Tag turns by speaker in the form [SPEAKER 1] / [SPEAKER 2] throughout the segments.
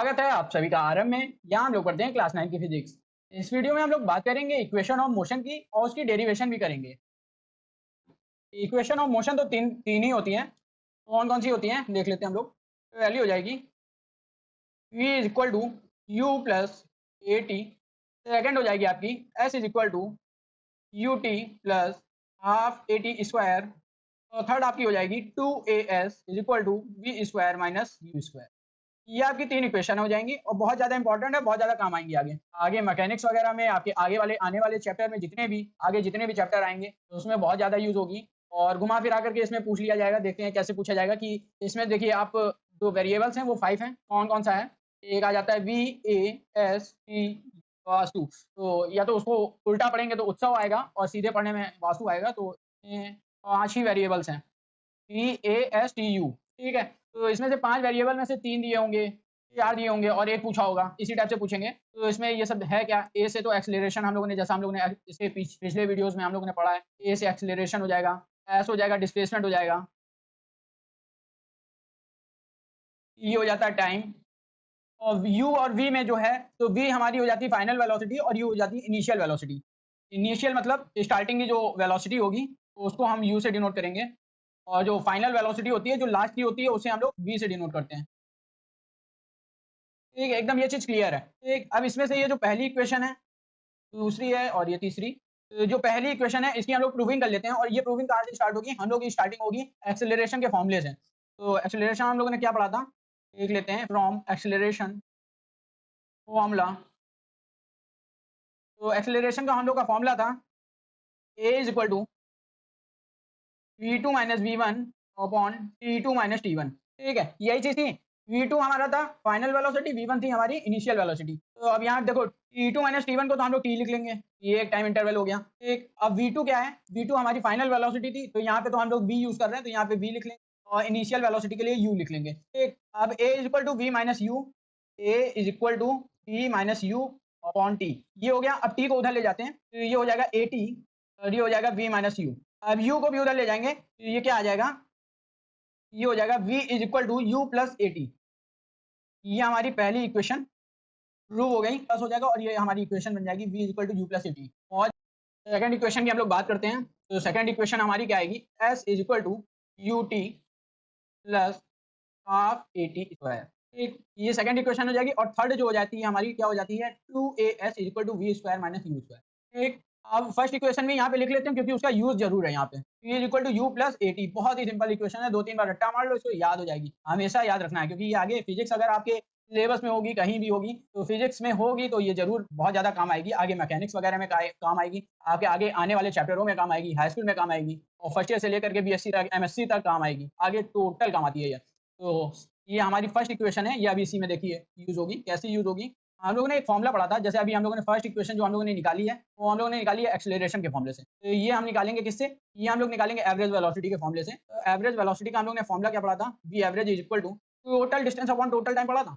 [SPEAKER 1] स्वागत है आप सभी का आरंभ में। यहाँ हम लोग पढ़ते हैं क्लास 9 की फिजिक्स। इस वीडियो में हम लोग बात करेंगे इक्वेशन ऑफ मोशन की और उसकी डेरिवेशन भी करेंगे। इक्वेशन ऑफ मोशन तो तीन तीन ही होती हैं। कौन कौन सी होती हैं देख लेते हैं हम लोग। वैल्यू हो जाएगी v is equal to you plus A t. Second हो जाएगी आपकी s is equal to U T plus half A T square. और थर्ड आपकी हो जाएगी 2as is equal to v square minus u square. ये आपकी तीन इक्वेशन हो जाएंगी और बहुत ज्यादा इंपॉर्टेंट है, बहुत ज्यादा काम आएंगी आगे आगे मैकेनिक्स वगैरह में, आपके आगे वाले आने वाले चैप्टर में जितने भी चैप्टर आएंगे तो उसमें बहुत ज्यादा यूज होगी। और घुमा फिरा करके इसमें पूछ लिया जाएगा। देखते हैं कैसे पूछा जाएगा कि इसमें देखिए आप जो वेरिएबल्स हैं वो 5 हैं। कौन कौन सा है? एक आ जाता है V A S T vastu. तो या तो उसको उल्टा पढ़ेंगे तो उत्सव आएगा और सीधे पढ़ने में वास्तु आएगा। तो 5 ही वेरिएबल्स हैं V A S T U. ठीक है, तो इसमें से 5 वेरिएबल में से 3 दिए होंगे, 4 दिए होंगे और एक पूछा होगा। इसी टाइप से पूछेंगे। तो इसमें ये सब है क्या? ए से तो एक्सेलरेशन हम लोगों ने, जैसा हम लोगों ने इसके पिछले वीडियोस में हम लोगों ने पढ़ा है, ए से एक्सेलरेशन हो जाएगा, एस हो जाएगा डिस्प्लेसमेंट हो जाएगा, ई हो जाता है टाइम, और यू और वी में जो है तो वी हमारी हो जाती है फाइनल वेलोसिटी और यू हो जाती है इनिशियल वेलोसिटी। इनिशियल मतलब स्टार्टिंग की जो वेलोसिटी होगी तो उसको हम यू से डिनोट करेंगे, और जो फाइनल वेलोसिटी होती है जो लास्ट की होती है उसे हम लोग वी से डिनोट करते हैं। ठीक है, एकदम ये चीज क्लियर है। ठीक, अब इसमें से ये जो पहली इक्वेशन है, दूसरी है और ये तीसरी। तो जो पहली इक्वेशन है इसकी हम लोग प्रूविंग कर लेते हैं। और ये प्रूविंग कहाँ से स्टार्ट होगी? हम लोग की स्टार्टिंग होगी एक्सेलरेशन के फॉर्मूले से। तो एक्सेलरेशन हम लोगों ने क्या पढ़ा था, देख लेते हैं। फ्रॉम एक्सेलरेशन फॉर्मूला, तो एक्सेलरेशन का हम लोग का फॉर्मूला था a is equal to v2 minus v1 upon t2 minus t1। ठीक है, यही चीज थी। v2 हमारा था फाइनल वेलोसिटी, v1 थी हमारी इनिशियल वेलोसिटी। तो अब यहाँ देखो t2 माइनस t1 को तो हम लोग t लिख लेंगे, ये एक टाइम इंटरवल हो गया। ठीक, अब v2 क्या है? v2 हमारी फाइनल वेलोसिटी थी, तो यहाँ पे तो हम लोग v यूज कर रहे हैं तो यहाँ पे v लिख लेंगे और इनिशियल वेलोसिटी के लिए u लिख लेंगे। ठीक, अब a is equal to v minus u, a is equal to t minus u upon t। ये हो गया। अब t को उधर ले जाते हैं तो ये हो जाएगा at और ये हो जाएगा v माइनस यू। अब u को भी उधर ले जाएंगे तो ये क्या आ जाएगा? ये हो जाएगा v is equal to you plus A t. ये हमारी पहली इक्वेशन प्रूव हो गई, प्लस हो जाएगा और ये हमारी इक्वेशन बन जाएगी v is equal to you plus A T. और सेकंड इक्वेशन की हम लोग बात करते हैं। तो सेकंड इक्वेशन हमारी क्या आएगी? s is equal to U T plus half A T square. ठीक, ये सेकंड इक्वेशन हो जाएगी। और थर्ड जो हो जाती है हमारी क्या हो जाती है? 2as is equal to v square minus u square. ठीक, अब फर्स्ट इक्वेशन में यहाँ पे लिख लेते हैं क्योंकि उसका यूज जरूर है यहाँ पे। v is equal to you plus A t, बहुत ही सिंपल इक्वेशन है, 2-3 बार रट्टा मार लो, इसको याद हो जाएगी। हमेशा याद रखना है क्योंकि ये आगे फिजिक्स अगर आपके सिलेबस में होगी, कहीं भी होगी, तो फिजिक्स में होगी तो ये जरूर बहुत ज्यादा काम आएगी। आगे मैकेनिक्स वगैरह में काम आएगी, आपके आगे आने वाले चैप्टरों में काम आएगी, हाई स्कूल में काम आएगी, और फर्स्ट ईयर से लेकर के बीएससी तक, एमएससी तक काम आएगी। आगे टोटल काम आती है ये। तो ये हमारी फर्स्ट इक्वेशन है, ये अभी इसी में देखिए यूज होगी। कैसे यूज होगी? हम लोगों ने एक फॉर्मूला पढ़ा था, जैसे अभी हम लोगों ने फर्स्ट इक्वेशन जो हम लोगों ने निकाली है वो हम लोगों ने निकाली है एक्सेलरेशन के फॉर्मूले से। तो ये हम निकालेंगे किससे? ये हम लोग निकालेंगे एवरेज वेलोसिटी के फॉर्मूले से। तो एवरेज वेलोसिटी का हम लोग ने फॉर्मूला क्या पढ़ा था? V average is equal to total distance upon total time पढ़ा था।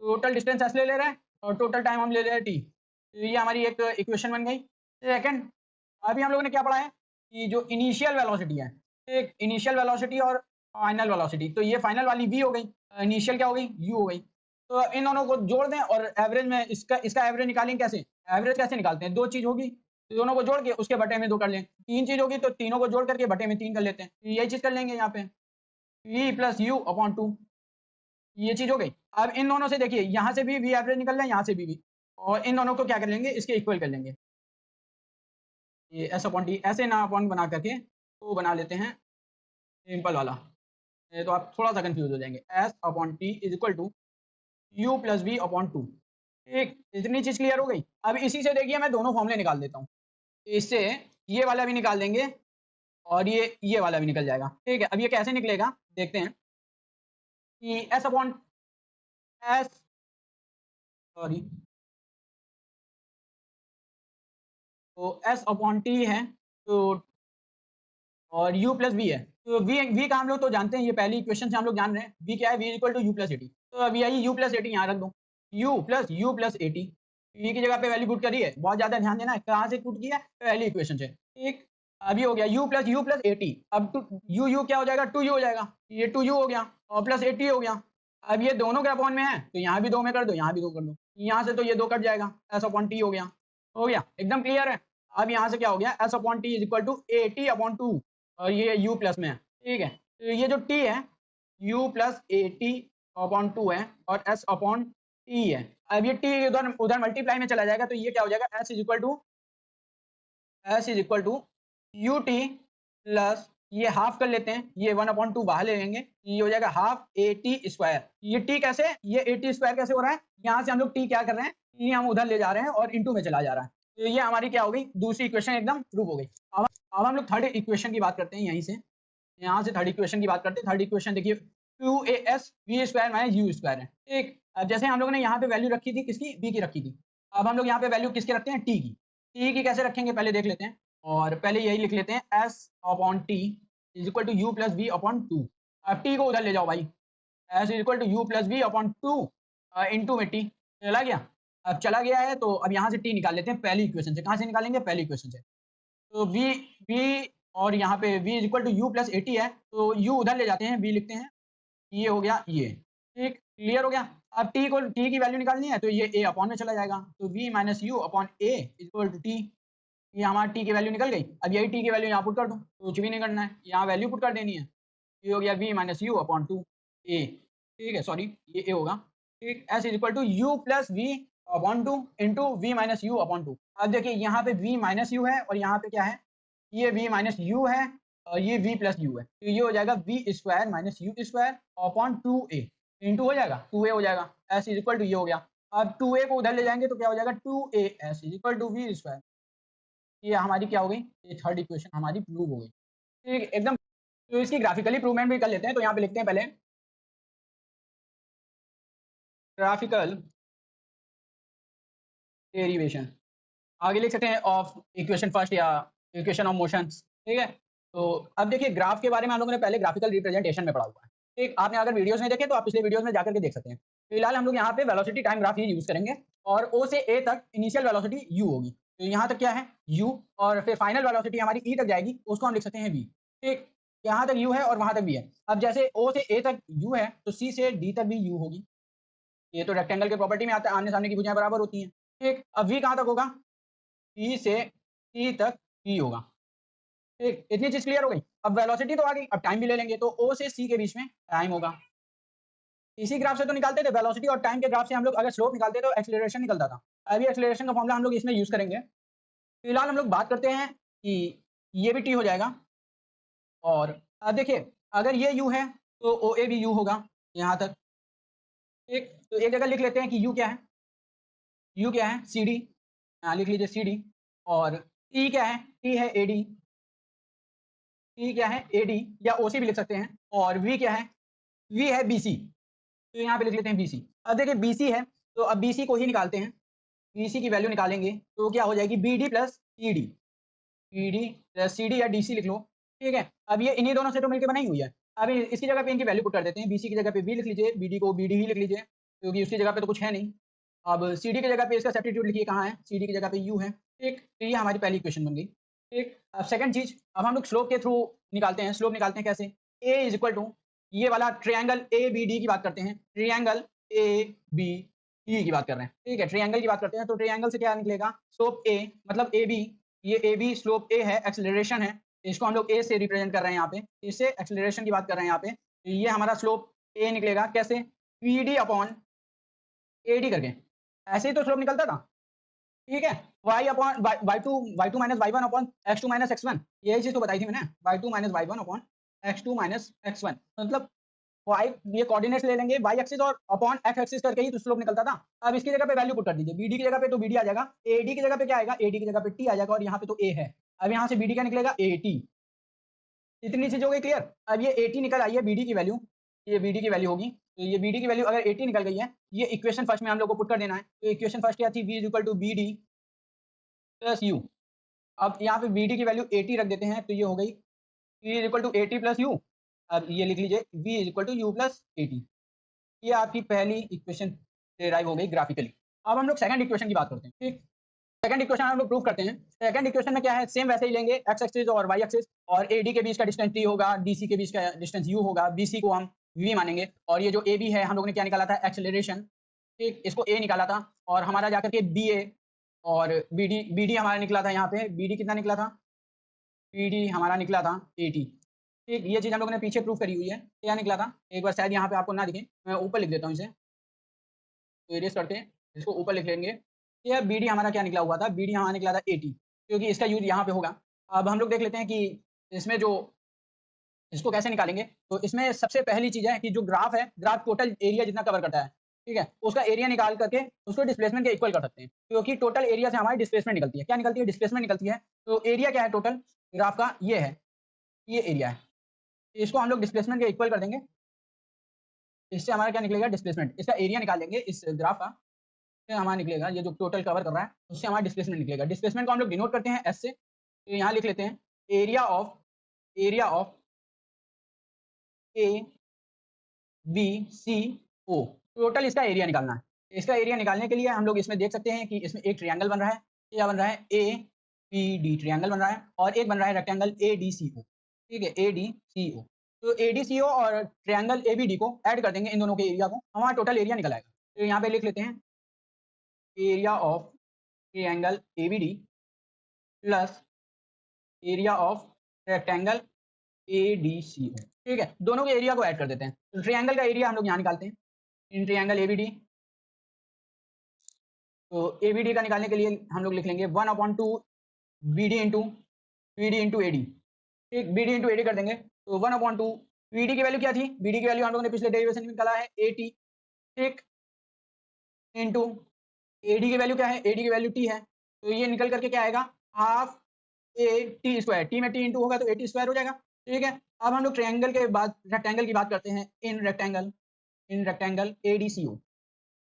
[SPEAKER 1] टोटल डिस्टेंस एस ले रहे हैं और टोटल टाइम हम ले रहे हैं टी। तो ये हमारी एक इक्वेशन बन गई। सेकंड, अभी हम लोगों ने क्या पढ़ा है कि जो इनिशियल वेलोसिटी है, एक इनिशियल वेलोसिटी और फाइनल वेलोसिटी, तो ये फाइनल वाली v हो गई, इनिशियल क्या हो गई? u हो गई। तो इन दोनों को जोड़ दें और एवरेज में इसका एवरेज निकालेंगे। कैसे एवरेज कैसे निकालते हैं? दो चीज होगी तो दोनों को जोड़ के उसके बटे में 2 कर लें। तीन चीज होगी तो तीनों को जोड़ करके बटे में 3 कर लेते हैं। तो यही चीज कर लेंगे यहाँ पे, v प्लस यू अपॉन 2, ये चीज हो गई। अब इन दोनों से देखिए, यहाँ से भी v एवरेज निकल रहा है, यहाँ से भी और इन दोनों को क्या कर लेंगे? इसके इक्वल कर लेंगे। ये एस अपॉन टी, ऐसे ना अपॉन बना करके तो बना लेते हैं सिंपल वाला, तो आप थोड़ा सा कंफ्यूज हो जाएंगे। S upon t is equal to you plus v upon 2। ठीक, इतनी चीज क्लियर हो गई। अब इसी से देखिए मैं दोनों फॉर्मूले निकाल देता हूँ। इससे ये वाला भी निकाल देंगे और ये वाला भी निकल जाएगा। ठीक है, अब ये कैसे निकलेगा देखते हैं कि एस अपॉन एस, सॉरी, तो एस अपॉन टी है तो, और u प्लस वी है। तो v का हम लोग तो जानते हैं, ये पहली इक्वेशन से हम लोग जान रहे हैं। v क्या है? v equal to you plus A t. तो अभी आइए u प्लस ए टी यहाँ रख दो, u plus A T. v की जगह पे वैल्यू पुट करिए, बहुत ज्यादा ध्यान देना है कहाँ से पुट किया, पहली इक्वेशन से। ठीक, अभी हो गया u प्लस ए टी। अब u क्या हो जाएगा? 2u हो जाएगा, ये 2u हो गया और प्लस ए टी हो गया। अब ये दोनों के अपॉन में है तो यहाँ भी 2 में कर दो, यहाँ भी 2 कर दो, यहाँ से तो ये 2 कट जाएगा, s/t हो गया, एकदम क्लियर है। अब यहाँ से क्या हो गया, s/t is equal to at/2 और ये u प्लस में है, ठीक है। तो ये जो t है u प्लस at/2 है और s/t है। अब ये t उधर उधर मल्टीप्लाई में चला जाएगा तो ये क्या हो जाएगा, s is equal to ut plus ये हाफ कर लेते हैं, ये 1/2 बाहर ले लेंगे, ये हो जाएगा हाफ at²। ये t कैसे, ये at² कैसे हो रहा है, यहाँ से हम लोग t क्या कर रहे हैं, ये हम उधर ले जा रहे हैं और इनटू में चला जा रहा है। तो ये हमारी क्या हो गई, दूसरी इक्वेशन एकदम प्रूव हो गई। अब हम लोग थर्ड इक्वेशन की बात करते हैं, यहीं से यहाँ से थर्ड इक्वेशन की बात करते हैं। थर्ड इक्वेशन देखिए 2as v² माइनस u² है, ठीक। अब जैसे हम लोगों ने यहाँ पे वैल्यू रखी थी किसकी, b की रखी थी, अब हम लोग यहाँ पे वैल्यू किसके रखते हैं, t की कैसे रखेंगे पहले देख लेते हैं, और पहले यही लिख लेते हैं s/t is equal to u plus v/2। अब t को उधर ले जाओ भाई, s is equal to u plus v/2 into में t चला गया। अब चला गया है तो अब यहाँ से t निकाल लेते हैं पहली इक्वेशन से, कहाँ से निकालेंगे, पहली इक्वेशन से। तो v और यहाँ पे v is equal to u plus at है, तो u उधर ले जाते हैं, v लिखते हैं, ये हो गया ये, ठीक, क्लियर हो गया। अब t की वैल्यू निकालनी है तो ये a अपॉन में चला जाएगा, तो v minus u upon a is equal to t, ये हमारा t की वैल्यू निकल गई। अब यही t की वैल्यू यहाँ पुट कर दो, तो कुछ भी नहीं करना है, यहाँ वैल्यू पुट कर देनी है, ये हो गया v minus u upon 2a, ठीक है, सॉरी ये a होगा, ठीक। s is equal to u plus v upon 2 into v minus u upon 2। अब देखिए यहाँ पे v माइनस यू है और यहाँ पे क्या है, ये v माइनस यू है और ये v प्लस यू है, तो ये हो जाएगा v² minus u² upon 2a into हो जाएगा 2a हो जाएगा, s इज इक्वल टू ये हो गया। अब 2a को उधर ले जाएंगे तो क्या हो जाएगा 2as is equal to v²। ये हमारी क्या हो गई, ये थर्ड इक्वेशन हमारी प्रूव हो गई, ठीक एकदम। तो इसकी ग्राफिकली प्रूवमेंट भी कर लेते हैं, तो यहाँ पे लिखते हैं पहले ग्राफिकल डेरिवेशन, आगे लिख सकते हैं ऑफ इक्वेशन फर्स्ट या इक्वेशन ऑफ मोशन, ठीक है। तो अब देखिए ग्राफ के बारे में हम लोगों ने पहले ग्राफिकल रिप्रेजेंटेशन में पढ़ा हुआ है, ठीक। आपने अगर वीडियोस नहीं देखे तो आप पिछले वीडियोस में जाकर के देख सकते हैं। फिलहाल हम लोग यहाँ पे वेलोसिटी टाइम ग्राफ ही यूज करेंगे और O से A तक इनिशियल वेलोसिटी u होगी, तो यहाँ तक क्या है u, और फिर फाइनल वेलोसिटी हमारी E तक जाएगी, उसको हम लिख सकते हैं v, ठीक। यहाँ तक u है और वहां तक v है। अब जैसे O से A तक u है तो C से D तक भी u होगी, ये तो रेक्टेंगल के प्रॉपर्टी में आता है, आमने सामने की भुजाएं बराबर होती हैं, ठीक। अब v कहाँ तक होगा, E से C तक v होगा, ठीक। इतनी चीज क्लियर हो गई। अब वेलोसिटी तो आ गई, अब टाइम भी ले लेंगे, तो O से C के बीच में टाइम होगा। इसी ग्राफ से तो निकालते थे वेलोसिटी और टाइम के ग्राफ से हम लोग अगर स्लोप निकालते तो एक्सीलरेशन निकलता था। अभी एक्सीलरेशन का फॉर्मूला हम लोग इसमें यूज करेंगे। फिलहाल हम लोग बात करते हैं कि ये भी t हो जाएगा, और अब देखिए अगर ये u है तो OA भी u होगा यहाँ तक, ठीक। तो एक जगह लिख लेते हैं कि u क्या है, u क्या है CD, यहाँ लिख लीजिए CD, और T क्या है, T है AD, T क्या है AD या OC भी लिख सकते हैं, और V क्या है, V है BC, तो यहाँ पे लिख लेते हैं BC। अब देखिए BC है तो अब BC को ही निकालते हैं, BC की वैल्यू निकालेंगे तो क्या हो जाएगी BD plus CD, BD plus CD या DC लिख लो, ठीक है। अब ये इन्हीं दोनों से तो मिलकर बनाई हुई है। अब इसकी जगह पे इनकी वैल्यू पुट कर देते हैं, BC की जगह पे B लिख लीजिए, BD को BD ही लिख लीजिए क्योंकि उसकी जगह पे तो कुछ है नहीं। अब CD की जगह पे इसका सब्स्टिट्यूट लिखिए, कहाँ है, CD की जगह पे U है, ठीक। तो ये हमारी पहली इक्वेशन बन गई, ठीक। अब सेकंड चीज, अब हम लोग स्लोप के थ्रू निकालते हैं। स्लोप निकालते हैं कैसे, A इज इक्वल टू ये वाला ट्रायंगल ABD की बात करते हैं, ट्रायंगल ABD की बात कर रहे हैं, ठीक है, ट्रायंगल की बात करते हैं। तो ट्रायंगल से क्या निकलेगा, स्लोप A मतलब AB, ये AB स्लोप A है, एक्सेलरेशन है, इसको हम लोग A से रिप्रेजेंट कर रहे हैं यहाँ पे, इससे एक्सेलरेशन की बात कर रहे हैं यहाँ पे। तो ये हमारा स्लोप A निकलेगा कैसे, PD अपॉन AD करके, ऐसे ही तो स्लोप निकलता था, ठीक है। y upon y2 minus y1 upon x2 minus x1, यही चीज तो बताई थी मैंने, y2 minus y1 upon x2 minus x1, मतलब y ये कोऑर्डिनेट्स ले लेंगे, y एक्सिस और अपॉन x एक्सिस करके ही तो स्लोप निकलता था। अब इसकी जगह पे वैल्यू पुट कर दीजिए, bd की जगह पे तो bd आ जाएगा, ad की जगह पे क्या आएगा, ad की जगह पे t आ जाएगा, और यहाँ पे तो a है। अब यहाँ से bd क्या निकलेगा, at, इतनी चीज हो गई क्लियर। अब ये 80 निकल आई है BD की वैल्यू, ये BD की वैल्यू होगी, तो ये BD की वैल्यू अगर 80 निकल गई है, ये इक्वेशन फर्स्ट में हम लोग को पुट कर देना है। तो इक्वेशन फर्स्ट क्या थी, V is equal to BD plus U। अब यहाँ पे BD की वैल्यू 80 रख देते हैं, तो ये हो गई V is equal to 80 plus U। अब ये लिख लीजिए V is equal to U plus 80, ये आपकी पहली इक्वेशन डेराइव हो गई ग्राफिकली। अब हम लोग सेकंड इक्वेशन की बात करते हैं, ठीक। सेकंड इक्वेशन हम लोग प्रूव करते हैं। सेकंड इक्वेशन में क्या है, सेम वैसे ही लेंगे, x एक्सिस और y एक्सिस, और AD के बीच का डिस्टेंस t होगा, DC के बीच का डिस्टेंस u होगा, BC को हम वी मानेंगे, और ये जो ए बी है हम लोगों ने क्या निकाला था, एक्सेलरेशन, ठीक, इसको ए निकाला था, और हमारा जाकर के बी ए और बी डी हमारा निकला था, यहाँ पे बी डी कितना निकला था, बी डी हमारा निकला था 80, ठीक, ये चीज़ हम लोगों ने पीछे प्रूफ करी हुई है, क्या निकला था, एक बार शायद यहाँ पे आपको ना दिखे, मैं ऊपर लिख देता हूँ इसे, एरियस करते हैं, इसको ऊपर लिख लेंगे, ये बी डी हमारा क्या निकला हुआ था, बी डी हमारा निकला था 80, क्योंकि इसका यूज यहाँ पे होगा। अब हम लोग देख लेते हैं कि इसमें जो इसको कैसे निकालेंगे, तो इसमें सबसे पहली चीज़ है कि जो ग्राफ है, ग्राफ टोटल एरिया जितना कवर करता है, ठीक है, उसका एरिया निकाल करके उसको डिस्प्लेसमेंट के इक्वल कर सकते हैं, क्योंकि टोटल एरिया से हमारी डिस्प्लेसमेंट निकलती है, क्या निकलती है, डिस्प्लेसमेंट निकलती है। तो एरिया क्या है टोटल ग्राफ का, ये है, ये एरिया है, इसको हम लोग डिस्प्लेसमेंट के इक्वल कर देंगे, इससे हमारा क्या निकलेगा, डिस्प्लेसमेंट, इसका एरिया निकालेंगे इस ग्राफ का, फिर हमारा निकलेगा ये जो टोटल कवर कर रहा है, उससे हमारा डिस्प्लेसमेंट निकलेगा। डिस्प्लेसमेंट को हम लोग डिनोट करते हैं एस से, तो यहाँ लिख लेते हैं area of A B C O, total इसका एरिया निकालना है। इसका एरिया निकालने के लिए हम लोग इसमें देख सकते हैं कि इसमें एक ट्रायंगल बन रहा है, क्या बन रहा है, ए बी डी ट्रायंगल बन रहा है, और एक बन रहा है rectangle A D C O, ठीक है, ए डी सी ओ। तो ए डी सी ओ और ट्रायंगल ए बी डी को ऐड कर देंगे, इन दोनों के एरिया को, हमारा टोटल एरिया निकल आएगा। तो यहाँ पे लिख लेते हैं area of triangle A B D plus area of rectangle A D C O, ठीक है, दोनों के एरिया को ऐड कर देते हैं। तो ट्रायंगल का एरिया हम लोग यहाँ निकालते हैं, in triangle A B D, तो ए बी डी का निकालने के लिए हम लोग लिख लेंगे 1/2 B D into A D, ठीक, B D into A D कर देंगे, तो 1/2 बी डी की वैल्यू क्या थी, बी डी की वैल्यू हम लोगों ने पिछले डेरिवेशन में निकाला है 80, ठीक, इंटू ए डी की वैल्यू क्या है, ए डी की वैल्यू टी है, तो ये निकल करके क्या आएगा, half A T square, T में टी इंटू होगा तो ए टी स्क्वायर हो जाएगा, ठीक है। अब हम लोग ट्रायंगल के बाद रेक्टेंगल की बात करते हैं, in rectangle A D C O,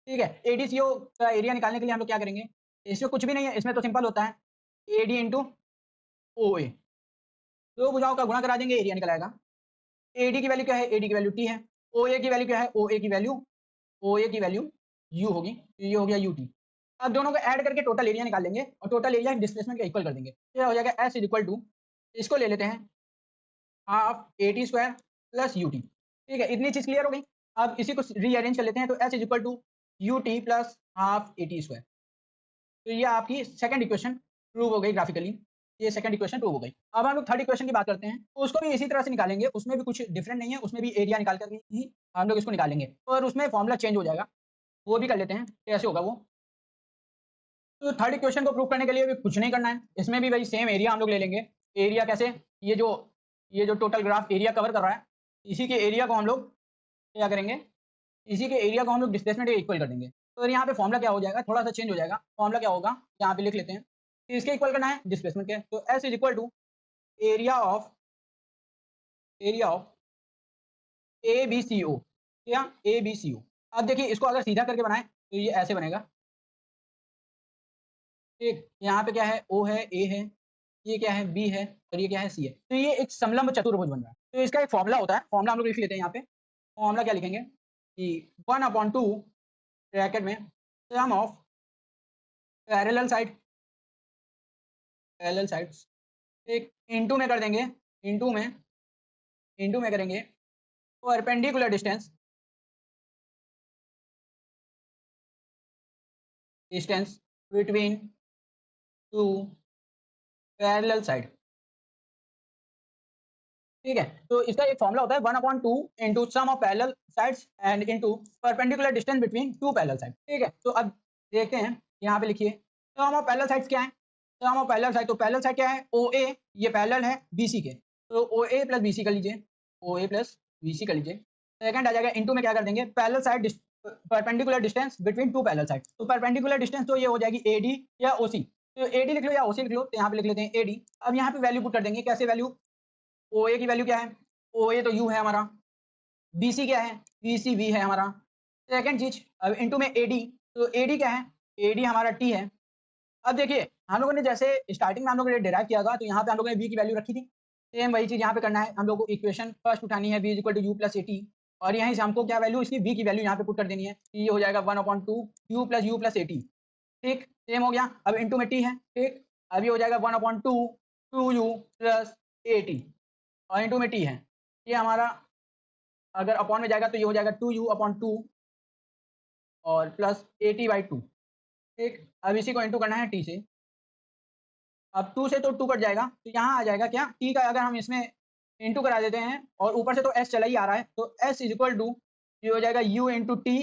[SPEAKER 1] ठीक है, ए डी सी ओ का एरिया निकालने के लिए हम लोग क्या करेंगे, इसमें कुछ भी नहीं है, इसमें तो सिंपल होता है ए डी इंटू ओ ए, दो भुजाओं का गुणा करा देंगे, एरिया निकल आएगा। ए डी की वैल्यू क्या है, ए डी की वैल्यू टी है, ओ ए की वैल्यू क्या है, ओ ए की वैल्यू यू होगी, तो ये हो गया यू टी। अब दोनों को ऐड करके टोटल एरिया निकाल लेंगे, और टोटल एरिया डिस्प्लेसमेंट का इक्वल कर देंगे, ये हो जाएगा एस इज इक्वल टू, इसको ले लेते हैं half A T square plus U T, ठीक है, इतनी चीज क्लियर हो गई। अब इसी को रीअरेंज कर लेते हैं, तो S is equal to U T plus half A T square, तो ये आपकी सेकंड इक्वेशन प्रूव हो गई ग्राफिकली, ये सेकंड इक्वेशन प्रूव हो गई। अब हम लोग थर्ड इक्वेशन की बात करते हैं, तो उसको भी इसी तरह से निकालेंगे, उसमें भी कुछ डिफरेंट नहीं है, उसमें भी एरिया निकाल कर ही हम लोग इसको निकालेंगे, और उसमें फॉर्मूला चेंज हो जाएगा, वो भी कर लेते हैं कैसे होगा वो। तो थर्ड इक्वेशन को प्रूव करने के लिए भी कुछ नहीं करना है, इसमें भी वही सेम एरिया हम लोग ले लेंगे। एरिया कैसे, ये जो टोटल ग्राफ एरिया कवर कर रहा है, इसी के एरिया को हम लोग क्या करेंगे, इसी के एरिया को हम लोग डिस्प्लेसमेंट के इक्वल कर देंगे। तो यहाँ पे फॉर्मूला क्या हो जाएगा, थोड़ा सा चेंज हो जाएगा, फॉर्मूला क्या होगा यहाँ पे लिख लेते हैं, इसके इक्वल करना है डिस्प्लेसमेंट के, तो S is equal to area of A B C O, क्या, ए बी सी ओ। अब देखिए इसको अगर सीधा करके बनाए तो ये ऐसे बनेगा, ठीक, यहाँ पे क्या है, ओ है, ए है, ये क्या है, बी है, और ये क्या है, सी है, तो ये एक समलंब चतुर्भुज बन रहा है। तो इसका एक फॉर्मूला होता है, फॉर्मूला हम लोग लिख लेते हैं यहाँ पे, फॉर्मूला क्या लिखेंगे कि 1/2 ब्रैकेट में सम ऑफ पैरेलल साइड्स, एक इंटू में कर देंगे, इंटू में करेंगे perpendicular distance between two parallel side, ठीक है। तो इसका एक फॉर्मूला होता है 1/2 into sum of parallel sides and into perpendicular distance between two parallel side, ठीक है। तो अब देखते हैं, यहाँ पे लिखिए सम ऑफ पैरेलल साइड्स क्या है, सम ऑफ पैरेलल साइड, तो पैरेलल साइड क्या है, ओ ए, ये पैरेलल है बी सी के, तो ओ ए प्लस बी सी कर लीजिए, ओ ए प्लस बी सी कर लीजिए। सेकंड आ जाएगा इंटू में क्या कर देंगे, parallel side perpendicular distance between two parallel side, तो परपेंडिकुलर डिस्टेंस तो ये हो जाएगी ए डी या ओ सी, तो ए डी लिख लो या ओ सी लिख लो, तो यहाँ पे लिख लेते हैं ए डी। अब यहाँ पे वैल्यू पुट कर देंगे, कैसे वैल्यू, ओ ए की वैल्यू क्या है, ओ ए तो यू है हमारा, बी सी क्या है, बी सी वी है हमारा। सेकंड चीज, अब इंटू में ए डी, तो ए डी क्या है, ए डी हमारा टी है। अब देखिए हम लोगों ने जैसे स्टार्टिंग में हम लोगों ने डिराइव किया था, तो यहाँ पे हम लोगों ने वी की वैल्यू रखी थी, सेम वही चीज यहाँ पे करना है, हम लोग को इक्वेशन फर्स्ट उठानी है, V is equal to you plus A T, और यहीं से हमको क्या वैल्यू इसकी वी की वैल्यू यहाँ पे पुट कर देनी है, ये हो जाएगा 1/2 यू प्लस ए टी, ठीक, सेम हो गया। अब इंटू में टी है, ठीक, अभी हो जाएगा 1/2 2 यू प्लस ए टी, और इंटू में टी है, ये हमारा अगर अपॉन में जाएगा तो ये हो जाएगा 2u/2 और प्लस AT/2। ठीक, अब इसी को इंटू करना है t से। अब 2 से तो 2 कट जाएगा, तो यहाँ आ जाएगा क्या, t का अगर हम इसमें इंटू करा देते हैं और ऊपर से तो s चला ही आ रहा है, तो s इक्वल टू ये हो जाएगा u into T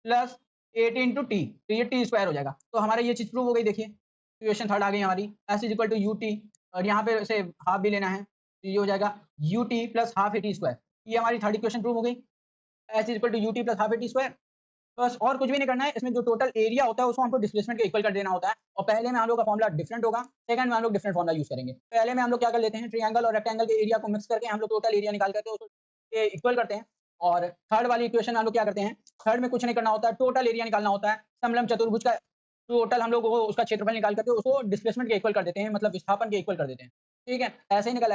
[SPEAKER 1] plus 8 into T, तो ये टी स्क्वायर हो जाएगा। तो हमारे ये चीज प्रूव हो गई। देखिए इक्वेशन थर्ड आ गई हमारी, s is equal to you T, और यहाँ पे से हाफ भी लेना है, तो ये हो जाएगा U T plus half A T square. ये हमारी थर्ड इक्वेशन प्रूव हो गई, s is equal to U T plus half A T square. बस और कुछ भी नहीं करना है, इसमें जो टोटल एरिया होता है उसको हमको डिस्प्लेसमेंट के इक्वल कर देना होता है। और पहले में हम लोग का फॉर्मुला डिफरेंट होगा, सेकंड में हम लोग डिफरेंट फॉर्मुला यूज करेंगे। पहले में हम लोग क्या कर लेते हैं, ट्रायंगल और रेक्टेंगल के एरिया को मिक्स करके हम लोग टोटल एरिया निकाल करके उसको इक्वल करते हैं। और थर्ड वाली इक्वेशन हम लोग क्या करते हैं, थर्ड में कुछ नहीं करना होता है, टोटल एरिया निकालना होता है। समलंब चतुर्भुज का टोटल हम लोग उसका क्षेत्रफल निकाल करके उसको डिस्प्लेसमेंट के इक्वल कर देते हैं, मतलब विस्थापन के इक्वल कर देते हैं। ठीक है, ऐसे ही निकल